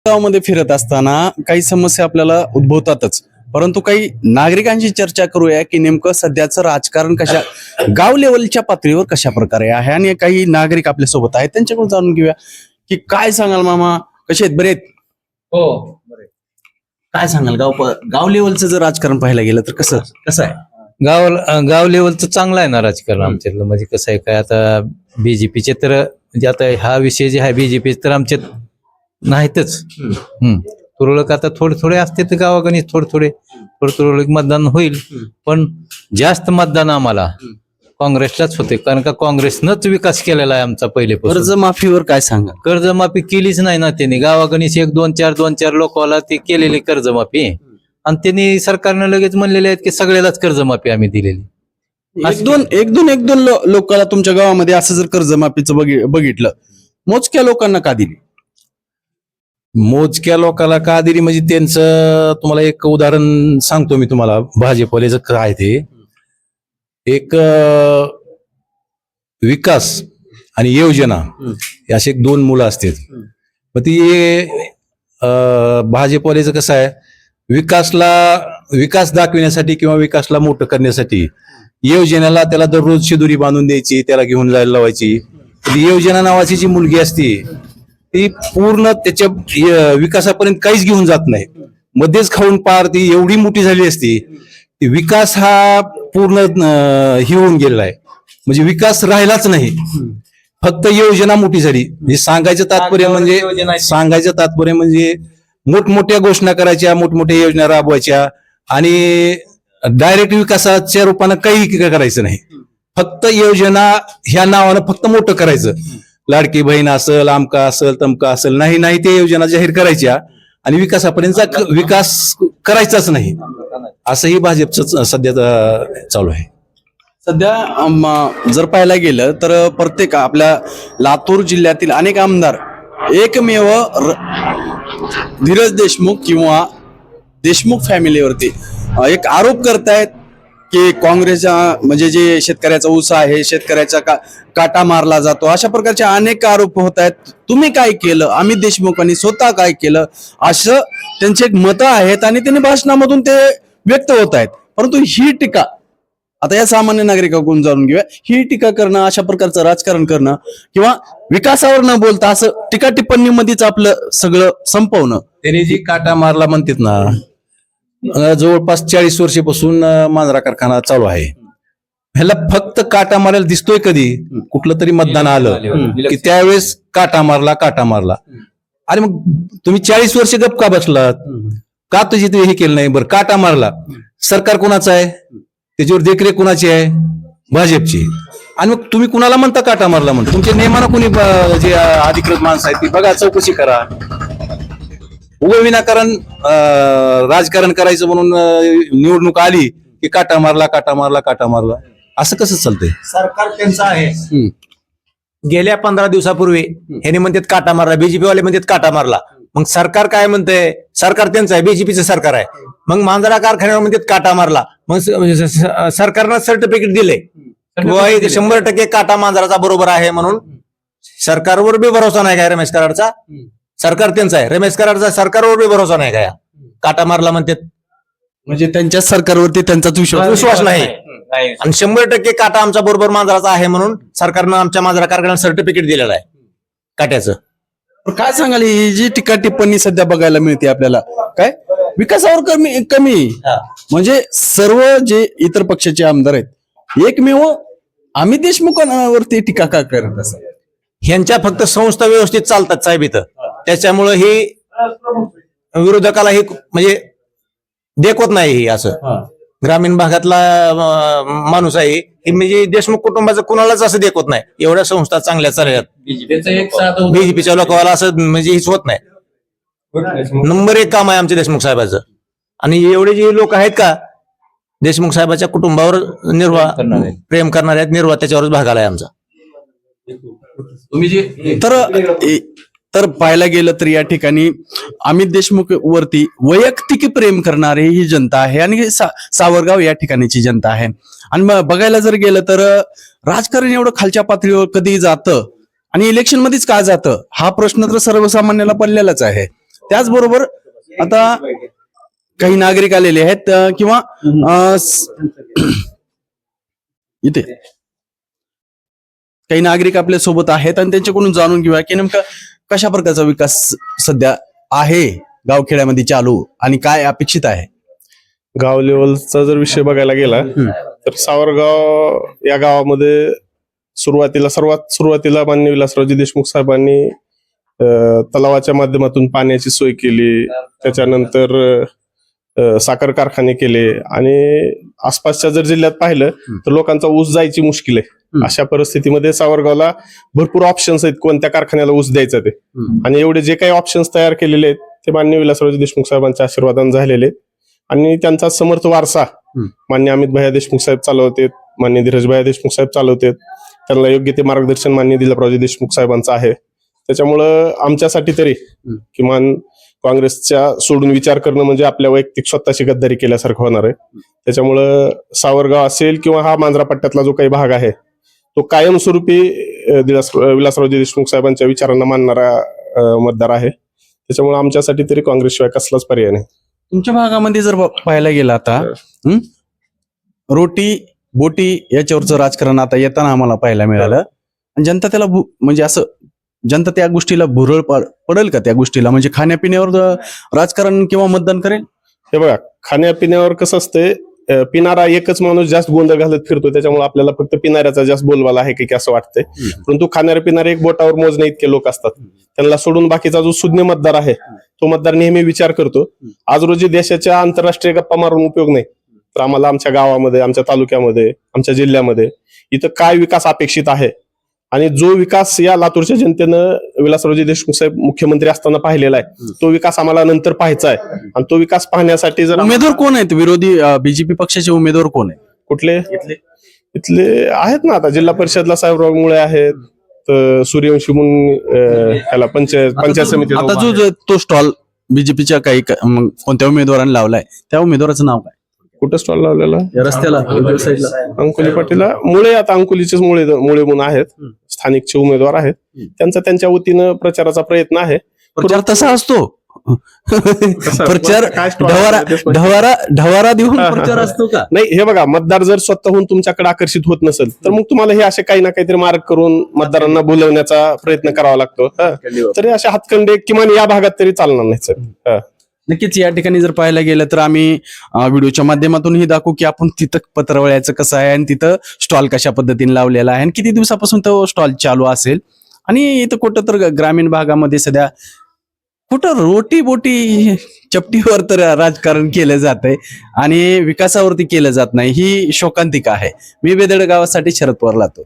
गावामध्ये फिरत असताना काही समस्या आपल्याला उद्भवतातच, परंतु काही नागरिकांची चर्चा करूया की नेमकं सध्याचं राजकारण कशा गाव लेवलच्या पातळीवर कशा प्रकारे आहे, आणि काही नागरिक आपल्या सोबत आहेत त्यांच्याकडून जाणून घेऊया की काय सांगाल मामा, कसे आहेत, बरे आहेत? हो बरे. काय सांगाल गाव लेवलचं जर राजकारण पाहायला गेलं तर कसं कसं आहे? गाव लेवलचं चांगलं आहे ना राजकारण आमच्यातलं. म्हणजे कसं आहे काय, आता बीजेपीचे तर म्हणजे आता हा विषय जे आहे बीजेपी तर आमच्यात नाहीतच. तुरळक आता थोडे थोडे असते तर गावागणित थोडे तुरळक मतदान होईल, पण जास्त मतदान आम्हाला काँग्रेसलाच होते, कारण का काँग्रेसनंच विकास केलेला आहे आमचा पहिलेपासून. कर्जमाफीवर काय सांगा? कर्जमाफी केलीच नाही ना त्यांनी. गावागणित एक दोन चार लोकांना ती केलेली कर्जमाफी, आणि त्यांनी सरकारनं लगेच म्हणलेले आहेत की सगळ्यालाच कर्जमाफी आम्ही दिलेली. एक दोन लोकांना तुमच्या गावामध्ये असं जर कर्जमाफीचं बघितलं, मोजक्या लोकांना का दिली? मोजक्या लोकांना का दिली म्हणजे त्यांचं तुम्हाला एक उदाहरण सांगतो मी तुम्हाला. भाजपवाल्याचं काय ते एक विकास आणि योजना असे दोन मुलं असतात. मग ती भाजपवाल्याचं कसं आहे, विकास दाखविण्यासाठी किंवा विकासला मोठं करण्यासाठी योजनेला त्याला दररोज शिदुरी बांधून द्यायची, त्याला घेऊन जायला लावायची. योजना नावाची जी मुलगी असती ती पूर्ण त्याच्या विकासापर्यंत काहीच घेऊन जात नाही, मध्येच खाऊन पार ती एवढी मोठी झाली असती. विकास हा पूर्ण ही होऊन गेलेला आहे, म्हणजे विकास राहिलाच नाही, फक्त योजना मोठी झाली. म्हणजे सांगायचं तात्पर्य म्हणजे मोठमोठ्या घोषणा करायच्या, मोठमोठ्या योजना राबवायच्या, आणि डायरेक्ट विकासाच्या रूपानं काही करायचं नाही. फक्त योजना ह्या नावानं फक्त मोठं करायचं. लाडकी बहीण असेल, आमका असेल, तमका असेल, नाही ते योजना जाहीर करायच्या आणि विकासापर्यंत विकास करायचाच नाही. असंही भाजपचं सध्या चालू आहे. सध्या जर पाहायला गेलं तर प्रत्येक आपल्या लातूर जिल्ह्यातील अनेक आमदार एकमेव धीरज देशमुख किंवा देशमुख फॅमिलीवरती एक आरोप करतायत की काँग्रेसच्या म्हणजे जे शेतकऱ्याचा ऊस आहे, शेतकऱ्याचा काटा मारला जातो, अशा प्रकारचे अनेक आरोप होत आहेत. तुम्ही काय केलं, अमित देशमुखांनी स्वतः काय केलं, असं त्यांचे एक मतं आहेत आणि त्यांनी भाषणामधून ते व्यक्त होत आहेत. परंतु ही टीका आता या सामान्य नागरिकांकडून जाणून घेऊया. ही टीका करणं, अशा प्रकारचं राजकारण करणं किंवा विकासावर न बोलता असं टीका टिप्पणीमध्येच आपलं सगळं संपवणं, त्यांनी जी काटा मारला म्हणतात ना, जवळपास 40 वर्षापासून मांजरा कारखाना चालू आहे. ह्याला फक्त काटा मारायला दिसतोय कधी, कुठलं तरी मतदान आलं की त्यावेळेस काटा मारला. अरे मग तुम्ही 40 वर्ष गप का बसलात, का तुझी हे केलं नाही? बरं, काटा मारला, सरकार कोणाचं आहे, त्याच्यावर देखरेख कोणाची आहे? भाजपची. आणि मग तुम्ही कुणाला म्हणता काटा मारला म्हणून? तुमच्या नियमानं कोणी जे अधिकृत माणसं आहेत ती बघा, चौकशी करा. उभं विनाकारण राजकारण करायचं म्हणून निवडणूक आली की काटा मारला, असं कसं चालतंय? सरकार त्यांचं आहे. गेल्या 15 दिवसापूर्वी ह्याने म्हणतात काटा मारला, बीजेपी वाले म्हणतात काटा मारला. मग सरकार काय म्हणतंय? सरकार त्यांचं आहे, बीजेपीचं सरकार आहे. मग मांजरा कारखान्यावर म्हणतात काटा मारला. मग सरकारनं सर्टिफिकेट दिले 100% काटा मांजराचा बरोबर आहे म्हणून. सरकारवर बी भरोसा नाही काय रमेश कराडचा? सरकार त्यांचं आहे, रमेश कराडचा सरकारवर बी भरोसा नाही काय? काटा मारला म्हणतात म्हणजे त्यांच्या सरकारवरती त्यांचाच विश्वास नाही. आणि 100% काटा आमचा बरोबर मांजराचा आहे म्हणून सरकारनं आमच्या मांजरा कारखान्याला सर्टिफिकेट दिलेलं आहे काट्याचं. काय सांगाल, ही जी टीका टिप्पणी सध्या बघायला मिळते आपल्याला, काय विकासावर कमी म्हणजे सर्व जे इतर पक्षाचे आमदार आहेत एकमेव अमित देशमुखांवरती टीका का करत असं? ह्यांच्या फक्त संस्था व्यवस्थित चालतात साहेब इथं, त्याच्यामुळं ही विरोधकाला ही म्हणजे देखवत नाही. ही असं ग्रामीण भागातला माणूस आहे, ही म्हणजे देशमुख कुटुंबाचं कुणालाच असं देखवत नाही. एवढ्या संस्था चांगल्या चालल्यात बीजेपीच्या लोकांना, असं म्हणजे हीच होत नाही. नंबर 1 काम आहे आमच्या देशमुख साहेबाचं. आणि एवढे जे लोक आहेत का देशमुख साहेबाच्या कुटुंबावर प्रेम करणारे आहेत, निर्वाह त्याच्यावरच भागाला आहे आमचा. तुम्ही जे तर पाहायला गेलं तर या ठिकाणी अमित देशमुख वरती वैयक्तिक प्रेम करणारी ही जनता आहे आणि सावरगाव या ठिकाणीची जनता आहे. आणि मग बघायला जर गेलं तर राजकारण एवढं खालच्या पातळीवर कधी जातं आणि इलेक्शन मध्येच का जातं, हा प्रश्न तर सर्वसामान्याला पडलेलाच आहे. त्याचबरोबर आता काही नागरिक आलेले आहेत किंवा इथे काही नागरिक आपल्या सोबत आहेत आणि त्यांच्याकडून जाणून घेऊया की नेमका कशा प्रकारचा विकास सध्या आहे गावखेड्यामध्ये चालू आणि काय अपेक्षित आहे. गाव लेवलचा जर विषय बघायला गेला तर सावरगाव या गावामध्ये सर्वात सुरुवातीला माननीय विलासरावजी देशमुख साहेबांनी तलावाच्या माध्यमातून पाण्याची सोय केली. त्याच्यानंतर साखर कारखाने केले आणि आसपासच्या जर जिल्ह्यात पाहिलं तर लोकांचा ऊस जायची मुश्किल आहे. अशा परिस्थितीमध्ये सावरगावला भरपूर ऑप्शन्स आहेत कोणत्या कारखान्याला ऊस द्यायचा ते, आणि एवढे जे काही ऑप्शन्स तयार केलेले आहेत ते माननीय विलासरावजी देशमुख साहेबांच्या आशीर्वादाने झालेले आहेत. आणि त्यांचा समर्थ वारसा मान्य अमित भैया देशमुख साहेब चालवतेत, मान्य धीरज भैया देशमुख साहेब चालवतेत. त्यांना योग्य ते मार्गदर्शन मान्य दिलीपरावजी देशमुख साहेबांचं आहे. त्याच्यामुळं आमच्यासाठी तरी किमान काँग्रेसच्या सोडून विचार करणं म्हणजे आपल्या वैयक्तिक स्वतःची गद्दारी केल्यासारखं होणार आहे. त्याच्यामुळं सावरगाव असेल किंवा हा मांजरा पट्ट्यातला जो काही भाग आहे तो कायमस्वरूपी विलासरावजी देशमुख साहेबांच्या विचारांना मानणारा मतदार आहे. त्याच्यामुळे आमच्यासाठी तरी काँग्रेसशिवाय कसलाच पर्याय नाही. तुमच्या भागामध्ये जर पाहायला गेलं आता रोटी बोटी याच्यावरचं राजकारण आता येताना आम्हाला पाहायला मिळालं आणि जनता त्याला म्हणजे असं जनता त्या गोष्टीला भुरळ पडेल का त्या गोष्टीला, म्हणजे खाण्यापिण्यावर राजकारण किंवा मतदान करेल. हे बघा, खाण्यापिण्यावर कसं असतंय, पिणारा एकच माणूस जास्त गोंधळ घालत फिरतो. त्याच्यामुळे आपल्याला फक्त पिणाऱ्याचा जास्त बोलबाला आहे की असं वाटतंय. परंतु खाणारे पिणारे एक बोटावर मोजणे इतके लोक असतात. त्यांना सोडून बाकीचा जो सुज्ञ मतदार आहे तो मतदार नेहमी विचार करतो. आज रोजी देशाच्या आंतरराष्ट्रीय गप्पा मारून उपयोग नाही, तर आम्हाला आमच्या गावामध्ये, आमच्या तालुक्यामध्ये, आमच्या जिल्ह्यामध्ये इथं काय विकास अपेक्षित आहे आणि जो विकास या लातूरच्या जनतेनं विलासरावजी देशमुख साहेब मुख्यमंत्री असताना पाहिलेला आहे तो विकास आम्हाला नंतर पाहायचा आहे. आणि तो विकास पाहण्यासाठी जर उमेदवार कोण आहेत विरोधी बीजेपी पक्षाचे उमेदवार कोण आहेत कुठले इथले आहेत ना, आता जिल्हा परिषदला साहेबराव मुळे आहेत, सूर्यवंशी म्हणून ह्याला पंचायत समिती. आता जो तो स्टॉल बीजेपीच्या काही कोणत्या उमेदवारांनी लावलाय त्या उमेदवाराचं नाव काय, कुठं स्टॉल लावलेला या रस्त्याला साईडला अंकुली पाटीला मुळे, आता अंकुलीचेच मुळे म्हणून आहेत, स्थानिकचे उमेदवार आहेत. त्यांच्या वतीनं प्रचाराचा प्रयत्न आहे. प्रचार तसा असतो प्रचार ढवारा देऊन प्रचार असतो का? नाही, हे बघा, मतदार जर स्वतःहून तुमच्याकडे आकर्षित होत नसेल तर मग तुम्हाला हे असे काही ना काहीतरी मार्ग करून मतदारांना बोलवण्याचा प्रयत्न करावा लागतो. तरी असे हातखंडे किमान या भागात तरी चालणार नाही सर. नक्कीच या ठिकाणी जर पाहायला गेलं तर आम्ही व्हिडिओच्या माध्यमातूनही दाखवू की आपण तिथं पत्रवळ्याचं कसं आहे आणि तिथं स्टॉल कशा पद्धतीने लावलेला आहे आणि किती दिवसापासून तो स्टॉल चालू असेल. आणि इथं कुठं तर ग्रामीण भागामध्ये सध्या कुठं रोटी बोटी चपटीवर तर राजकारण केलं जात आहे आणि विकासावरती केलं जात नाही, ही शोकांतिका आहे. मी बेदड गावासाठी शरद पवार लातूर.